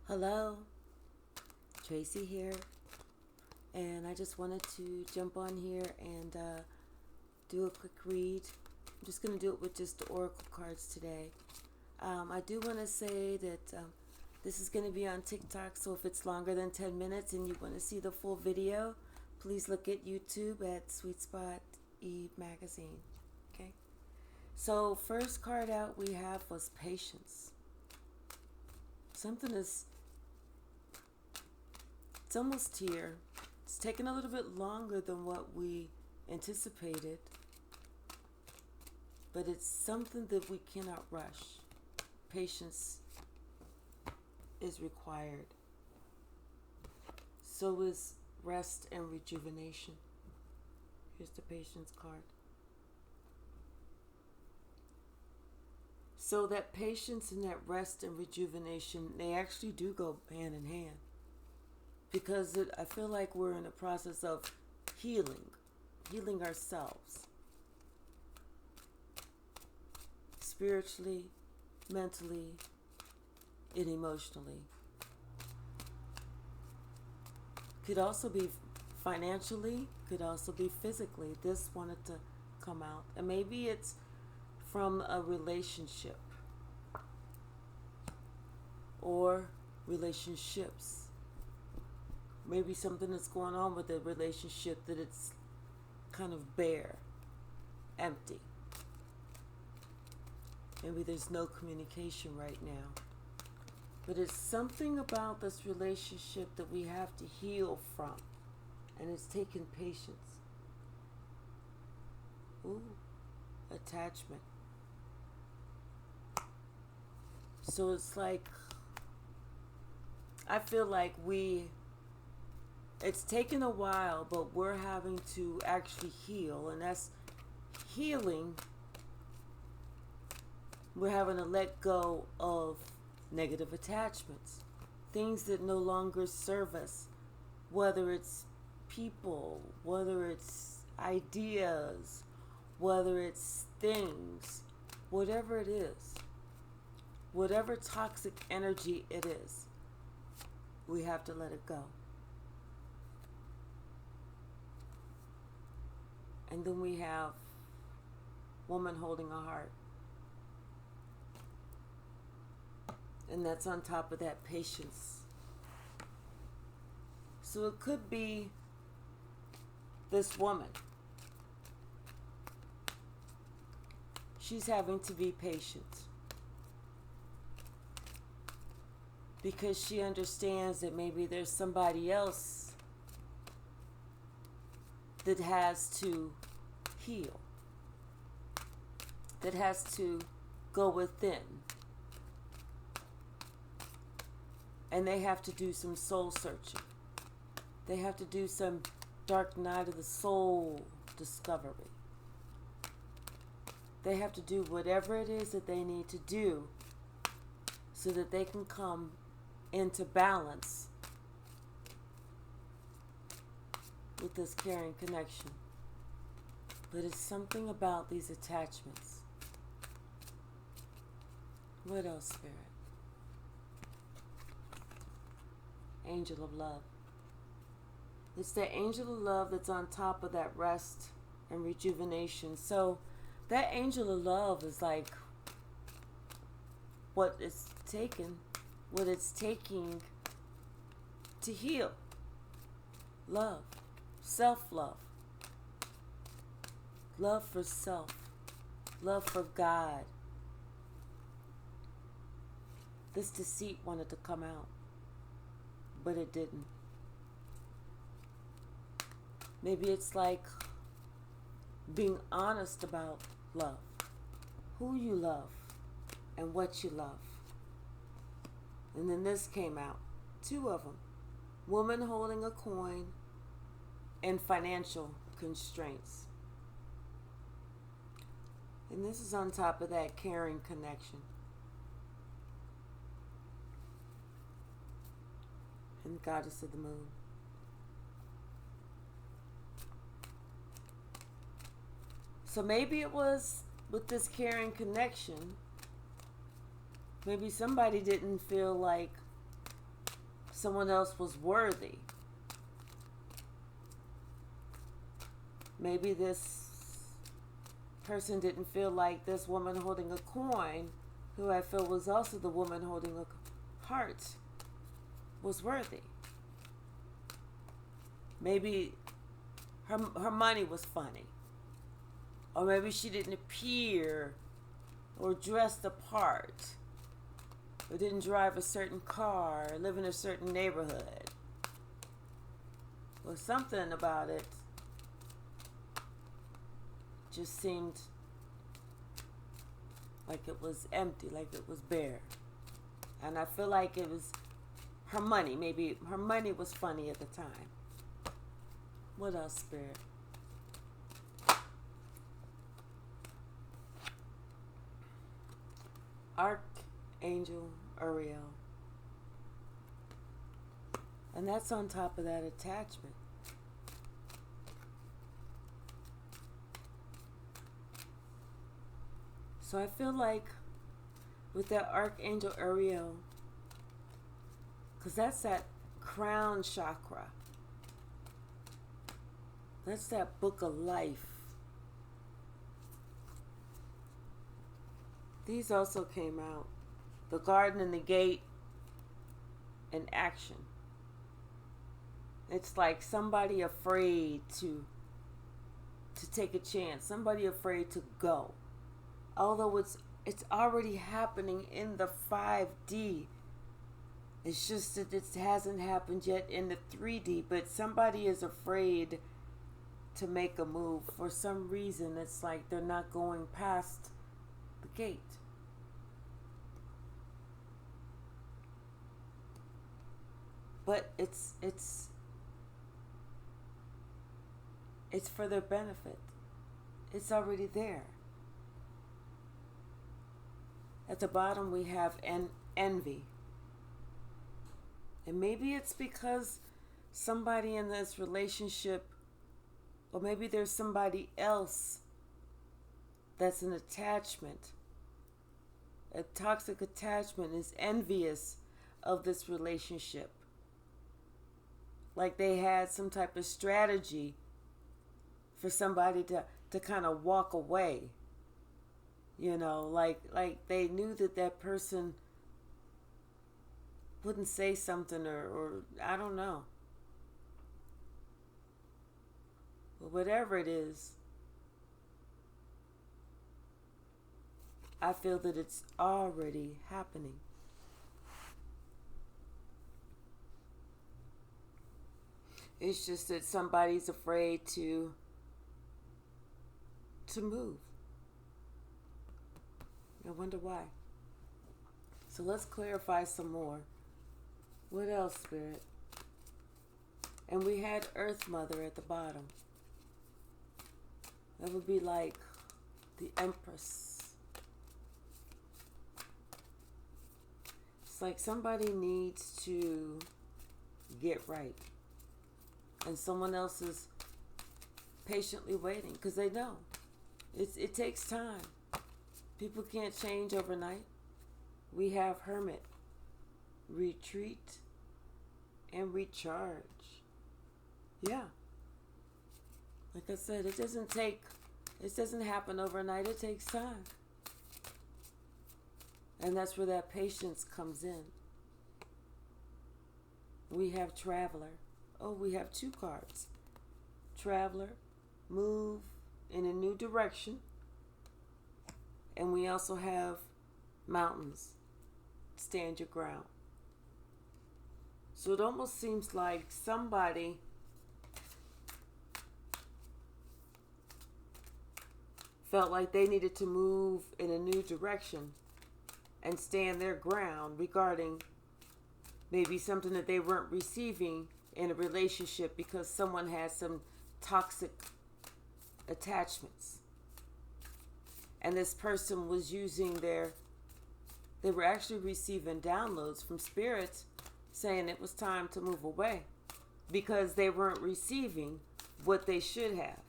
Hello, Tracy here, and I just wanted to jump on here and do a quick read. I'm just going to do it with just the oracle cards today. I do want to say that this is going to be on TikTok, so if it's longer than 10 minutes and you want to see the full video, please look at YouTube at Sweet Spot Eve Magazine. Okay? So first card out we have was patience. Something is, it's almost here. It's taken a little bit longer than what we anticipated, but it's something that we cannot rush. Patience is required. So is rest and rejuvenation. Here's the patience card. So that patience and that rest and rejuvenation, they actually do go hand in hand. Because I feel like we're in the process of healing ourselves. Spiritually, mentally, and emotionally. Could also be financially, could also be physically. This wanted to come out. And maybe it's from a relationship or relationships. Maybe something that's going on with the relationship that it's kind of bare, empty. Maybe there's no communication right now. But it's something about this relationship that we have to heal from. And it's taken patience. Ooh, attachment. So it's like, I feel like it's taken a while, but we're having to actually heal. And that's healing. We're having to let go of negative attachments. Things that no longer serve us. Whether it's people, whether it's ideas, whether it's things, whatever it is. Whatever toxic energy it is, we have to let it go. And then we have woman holding a heart. And that's on top of that patience. So it could be this woman. She's having to be patient. Because she understands that maybe there's somebody else that has to heal, that has to go within, and they have to do some soul searching. They have to do some dark night of the soul discovery. They have to do whatever it is that they need to do so that they can come into balance with this caring connection. But it's something about these attachments. What else, Spirit? Angel of love. It's the angel of love that's on top of that rest and rejuvenation. So that angel of love is like what it's taking to heal. Love. Self-love. Love for self. Love for God. This deceit wanted to come out, but it didn't. Maybe it's like being honest about love. Who you love and what you love. And then this came out. 2 of them. Woman holding a coin and financial constraints. And this is on top of that caring connection. And Goddess of the Moon. So maybe it was with this caring connection, maybe somebody didn't feel like someone else was worthy. Maybe this person didn't feel like this woman holding a coin, who I feel was also the woman holding a heart, was worthy. Maybe her money was funny. Or maybe she didn't appear or dress the part, or didn't drive a certain car, or live in a certain neighborhood. Or something about it just seemed like it was empty, like it was bare. And I feel like it was her money. Maybe her money was funny at the time. What else, Spirit? Archangel Uriel. And that's on top of that attachment. So I feel like with that Archangel Uriel, because that's that crown chakra. That's that book of life. These also came out. The garden and the gate and action. It's like somebody afraid to take a chance. Somebody afraid to go. Although it's already happening in the 5D. It's just that it hasn't happened yet in the 3D. But somebody is afraid to make a move. For some reason, it's like they're not going past the gate. But it's for their benefit. It's already there. At the bottom we have envy. And maybe it's because somebody in this relationship, or maybe there's somebody else that's an attachment. A toxic attachment is envious of this relationship. Like they had some type of strategy for somebody to kind of walk away. You know, like they knew that person wouldn't say something or I don't know. But whatever it is, I feel that it's already happening. It's just that somebody's afraid to move. I wonder why. So let's clarify some more. What else, Spirit? And we had Earth Mother at the bottom. That would be like the Empress. It's like somebody needs to get right. And someone else is patiently waiting because they know it takes time. People can't change overnight. We have Hermit, retreat, and recharge. Yeah. Like I said, it doesn't happen overnight. It takes time. And that's where that patience comes in. We have Traveler. Oh, we have 2 cards. Traveler, move in a new direction. And we also have Mountains, stand your ground. So it almost seems like somebody felt like they needed to move in a new direction and stand their ground regarding maybe something that they weren't receiving in a relationship because someone had some toxic attachments. And this person was using they were actually receiving downloads from spirits saying it was time to move away because they weren't receiving what they should have.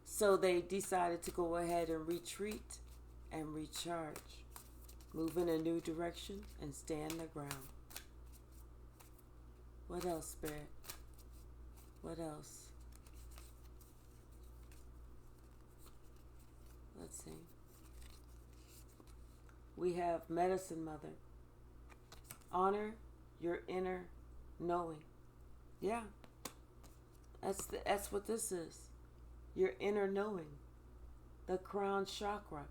So they decided to go ahead and retreat and recharge, move in a new direction and stand their ground. What else, Spirit? What else? Let's see. We have Medicine Mother. Honor your inner knowing. Yeah. That's what this is. Your inner knowing. The crown chakra.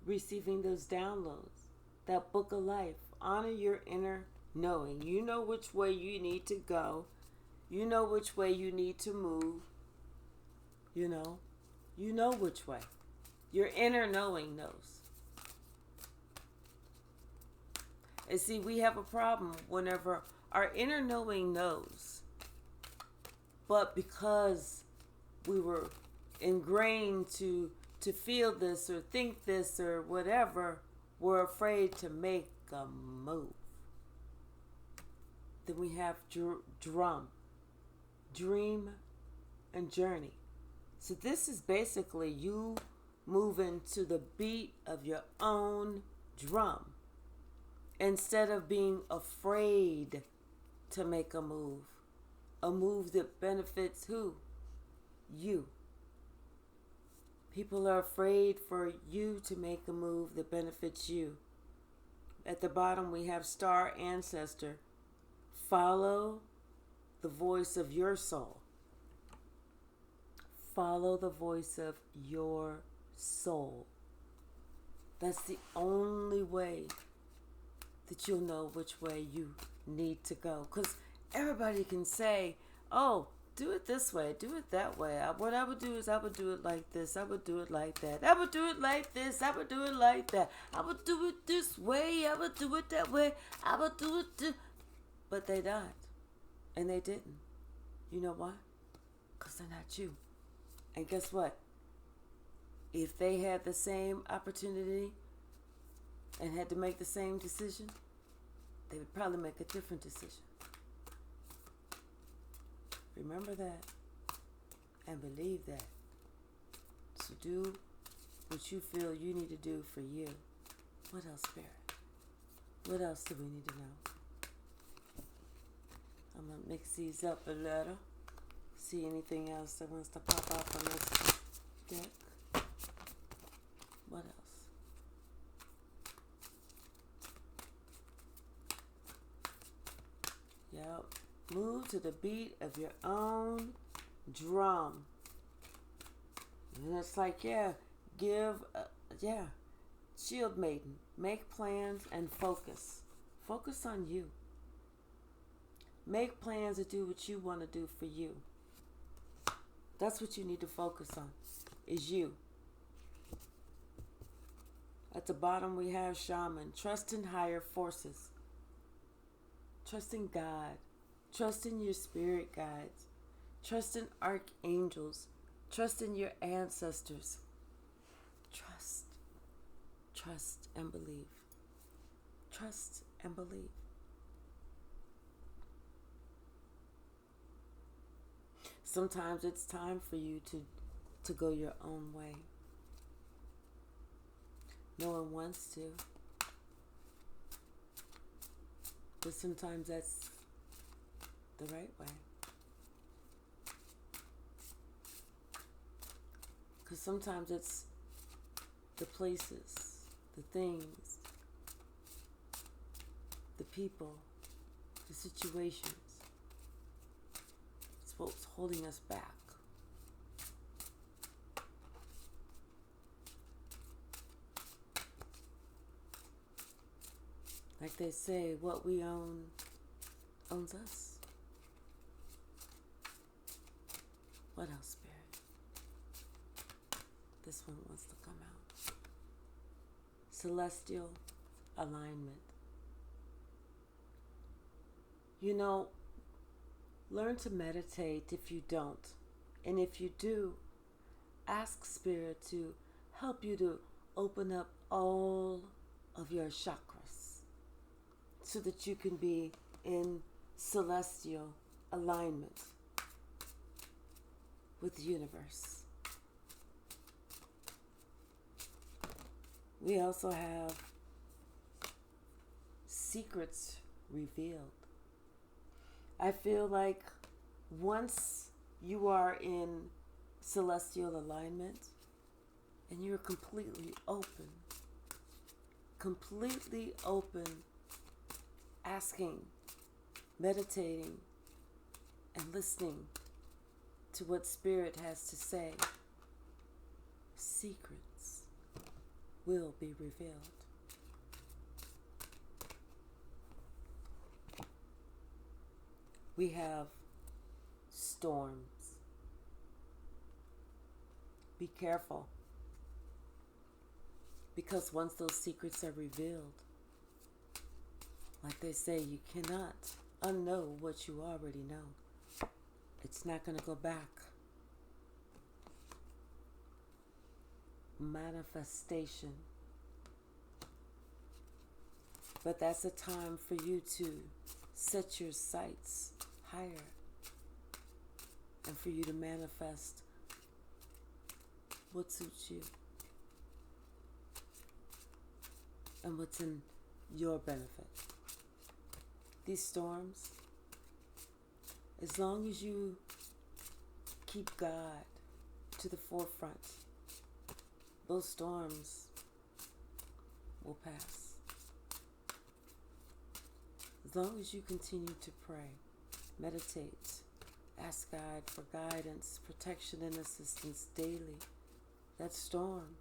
Receiving those downloads. That book of life. Honor your inner knowing. You know which way you need to go. You know which way you need to move. You know which way. Your inner knowing knows. And see, we have a problem whenever our inner knowing knows. But because we were ingrained to feel this or think this or whatever, we're afraid to make a move. Then we have dream, and journey. So this is basically you moving to the beat of your own drum instead of being afraid to make a move that benefits who? You. People are afraid for you to make a move that benefits you. At the bottom we have Star Ancestor. Follow the voice of your soul. Follow the voice of your soul. That's the only way that you'll know which way you need to go. Because everybody can say, oh, do it this way, do it that way. What I would do is I would do it like this. I would do it like that. I would do it like this. I would do it like that. I would do it this way. I would do it that way. I would do it But they died. And they didn't. You know why? Because they're not you. And guess what? If they had the same opportunity and had to make the same decision, they would probably make a different decision. Remember that and believe that. So do what you feel you need to do for you. What else, Spirit? What else do we need to know? I'm going to mix these up a little. See anything else that wants to pop up on this deck? What else? Yep. Move to the beat of your own drum. And it's like, Shield Maiden. Make plans and focus. Focus on you. Make plans to do what you want to do for you. That's what you need to focus on, is you. At the bottom we have Shaman. Trust in higher forces. Trust in God. Trust in your spirit guides. Trust in archangels. Trust in your ancestors. Trust. Trust and believe. Trust and believe. Sometimes it's time for you to go your own way. No one wants to. But sometimes that's the right way. Because sometimes it's the places, the things, the people, the situations. It's what's holding us back. Like they say, what we own owns us. What else, Spirit? This one wants to come out. Celestial alignment. You know, learn to meditate if you don't. And if you do, ask Spirit to help you to open up all of your chakras so that you can be in celestial alignment with the universe. We also have secrets revealed. I feel like once you are in celestial alignment and you're completely open, asking, meditating, and listening to what Spirit has to say, secrets will be revealed. We have storms. Be careful, because once those secrets are revealed, like they say, you cannot unknow what you already know. It's not going to go back. Manifestation. But that's a time for you to set your sights higher and for you to manifest what suits you and what's in your benefit. These storms, as long as you keep God to the forefront, those storms will pass. As long as you continue to pray, meditate, ask God for guidance, protection, and assistance daily, that storm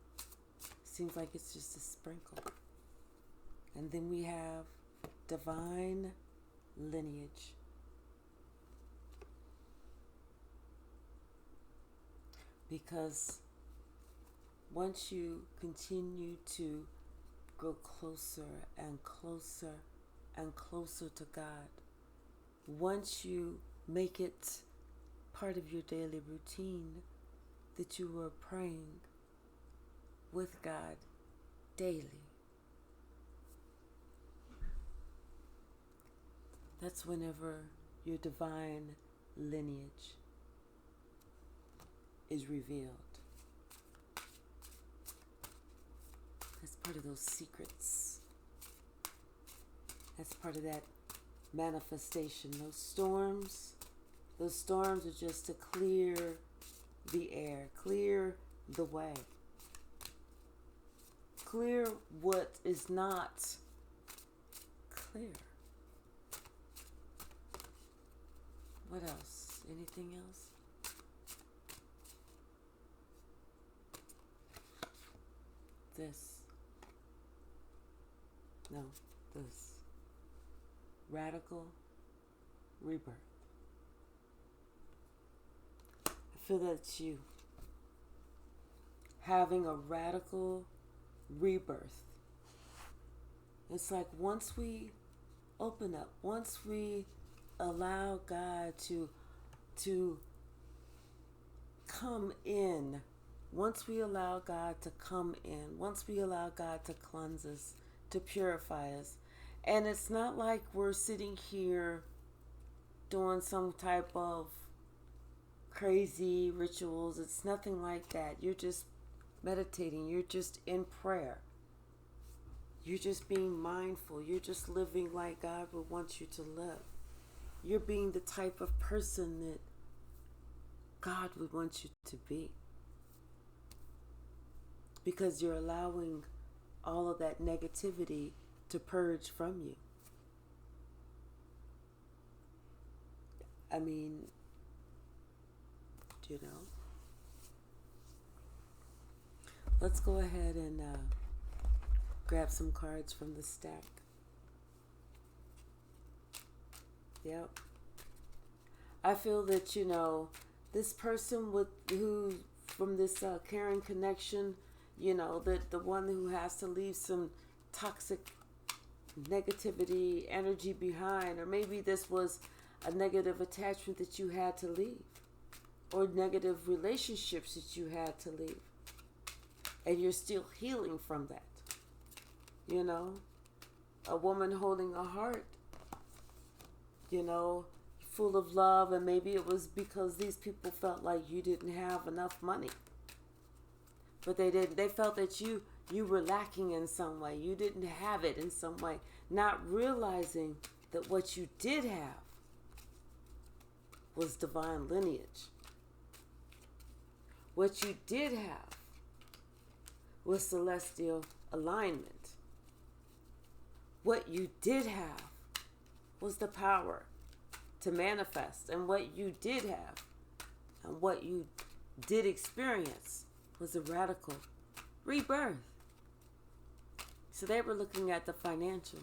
seems like it's just a sprinkle. And then we have divine lineage. Because once you continue to grow closer and closer and closer to God, once you make it part of your daily routine that you are praying with God daily, that's whenever your divine lineage is revealed. That's part of those secrets. That's part of that manifestation. Those storms are just to clear the air, clear the way, clear what is not clear. What else? Anything else? This. Radical rebirth. I feel that's you. Having a radical rebirth. It's like once we open up, once we allow God to come in, once we allow God to come in, once we allow God to cleanse us, to purify us. And it's not like we're sitting here doing some type of crazy rituals. It's nothing like that. You're just meditating. You're just in prayer. You're just being mindful. You're just living like God would want you to live. You're being the type of person that God would want you to be. Because you're allowing all of that negativity to purge from you. I mean, you know. Let's go ahead and grab some cards from the stack. Yep. I feel that, this person who from this caring connection, the one who has to leave some toxic negativity, energy behind, or maybe this was a negative attachment that you had to leave, or negative relationships that you had to leave, and you're still healing from that. A woman holding a heart, full of love, and maybe it was because these people felt like you didn't have enough money. But they didn't. They felt that you were lacking in some way. You didn't have it in some way. Not realizing that what you did have was divine lineage. What you did have was celestial alignment. What you did have was the power to manifest. And what you did have and what you did experience was a radical rebirth. So they were looking at the financial,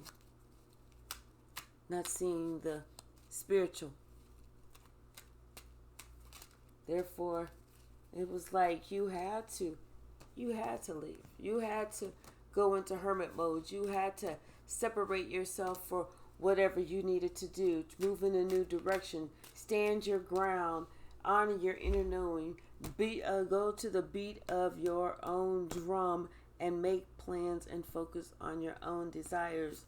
not seeing the spiritual. Therefore, it was like you had to leave. You had to go into hermit mode. You had to separate yourself for whatever you needed to do, to move in a new direction, stand your ground, honor your inner knowing, go to the beat of your own drum and make plans and focus on your own desires.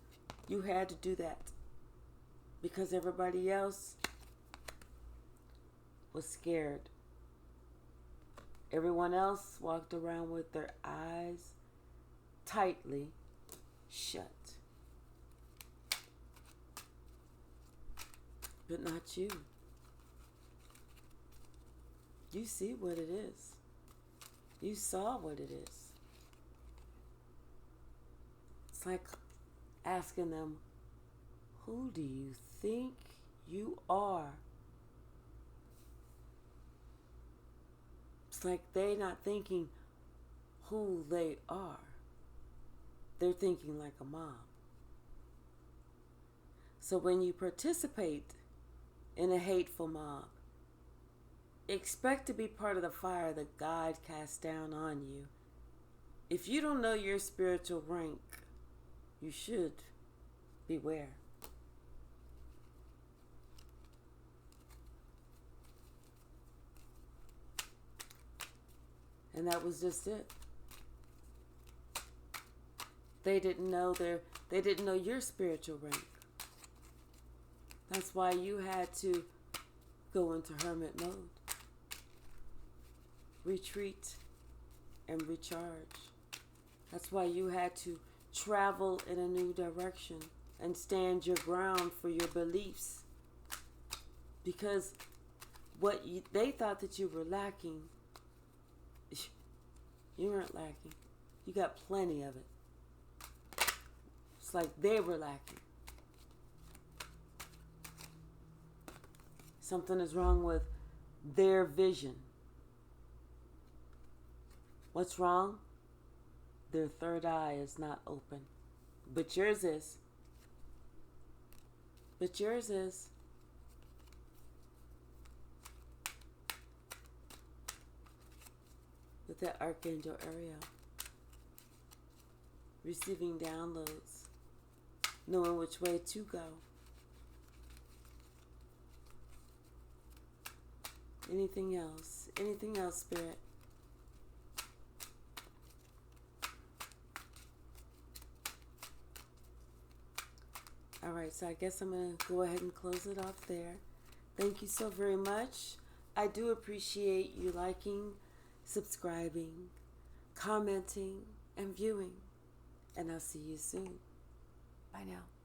You had to do that because everybody else was scared. Everyone else walked around with their eyes tightly shut. But not you. You see what it is. You saw what it is. It's like asking them, who do you think you are? It's like they're not thinking who they are. They're thinking like a mob. So when you participate in a hateful mob, expect to be part of the fire that God casts down on you. If you don't know your spiritual rank, you should beware. And that was just it. They didn't know your spiritual rank. That's why you had to go into hermit mode. Retreat and recharge. That's why you had to travel in a new direction and stand your ground for your beliefs. Because they thought that you were lacking, you weren't lacking. You got plenty of it. It's like they were lacking. Something is wrong with their vision. What's wrong? Their third eye is not open. But yours is. But yours is. With that Archangel Ariel. Receiving downloads. Knowing which way to go. Anything else? Anything else, Spirit? Alright, so I guess I'm going to go ahead and close it off there. Thank you so very much. I do appreciate you liking, subscribing, commenting, and viewing. And I'll see you soon. Bye now.